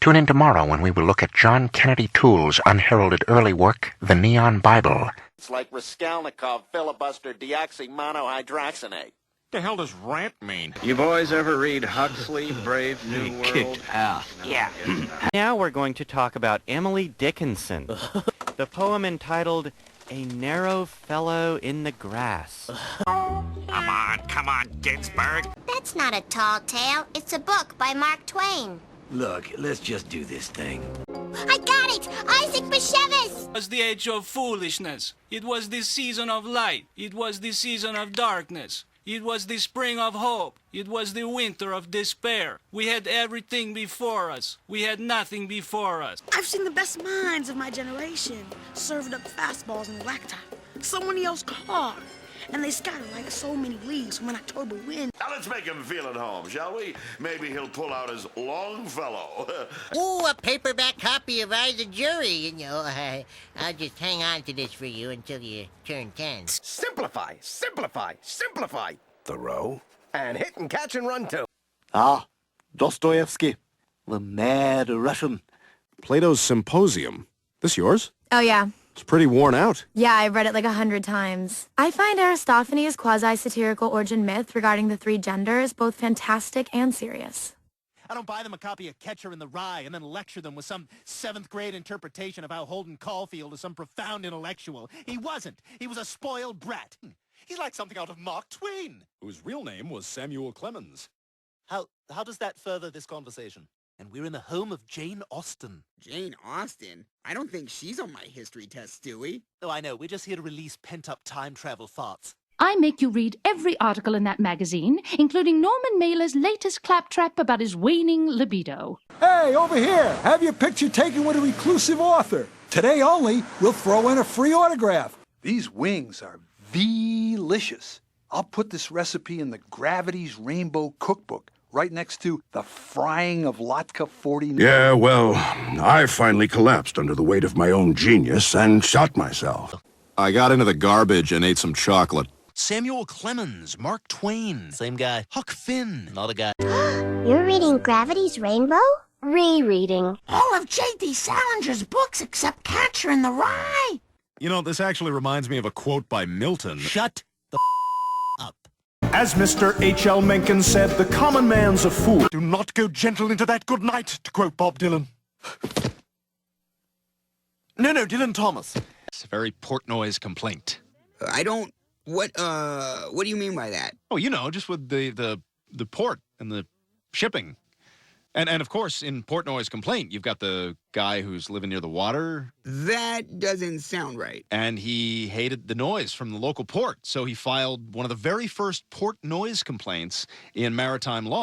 Tune in tomorrow when we will look at John Kennedy Toole's unheralded early work, The Neon Bible. It's like Raskolnikov filibuster deoxymonohydroxynate. The hell does rant mean? You boys ever read Huxley, Brave New World? Yeah. Now we're going to talk about Emily Dickinson. The poem entitled A Narrow Fellow in the Grass. Come on, Ginsburg. That's not a tall tale. It's a book by Mark Twain. Look, let's just do this thing. I got it! Isaac Bashevis! It was the age of foolishness. It was the season of light. It was the season of darkness. It was the spring of hope. It was the winter of despair. We had everything before us. We had nothing before us. I've seen the best minds of my generation served up fastballs in the blacktop, someone else's car, and they scatter like so many leaves from an October wind. Now let's make him feel at home, shall we? Maybe he'll pull out his Longfellow. Ooh, a paperback copy of I the Jury, you know. I'll just hang on to this for you until you turn 10. Simplify, simplify, simplify. Thoreau? And hit and catch and run too. Ah, Dostoyevsky, the mad Russian. Plato's Symposium. This yours? Oh, yeah. It's pretty worn out. Yeah, I've read it like 100 times. I find Aristophanes' quasi-satirical origin myth regarding the three genders both fantastic and serious. I don't buy them a copy of Catcher in the Rye and then lecture them with some 7th grade interpretation of how Holden Caulfield is some profound intellectual. He wasn't. He was a spoiled brat. He's like something out of Mark Twain, whose real name was Samuel Clemens. How does that further this conversation? And we're in the home of Jane Austen. Jane Austen? I don't think she's on my history test, Stewie. Oh, I know. We're just here to release pent-up time travel thoughts. I make you read every article in that magazine, including Norman Mailer's latest claptrap about his waning libido. Hey, over here! Have your picture taken with a reclusive author. Today only, we'll throw in a free autograph. These wings are delicious. I'll put this recipe in the Gravity's Rainbow Cookbook, right next to the frying of Latke 49. Yeah, well, I finally collapsed under the weight of my own genius and shot myself. I got into the garbage and ate some chocolate. Samuel Clemens, Mark Twain. Same guy. Huck Finn. Another guy. You're reading Gravity's Rainbow? Rereading. All of J.D. Salinger's books except Catcher in the Rye. You know, this actually reminds me of a quote by Milton. Shut the up. As Mr. H.L. Mencken said, the common man's a fool. Do not go gentle into that good night, to quote Bob Dylan. No, Dylan Thomas. It's a very Portnoy's complaint. I don't... What do you mean by that? Oh, you know, just with the port and the shipping. And of course, in Portnoy's complaint, you've got the guy who's living near the water. That doesn't sound right. And he hated the noise from the local port, so he filed one of the very first port noise complaints in maritime law.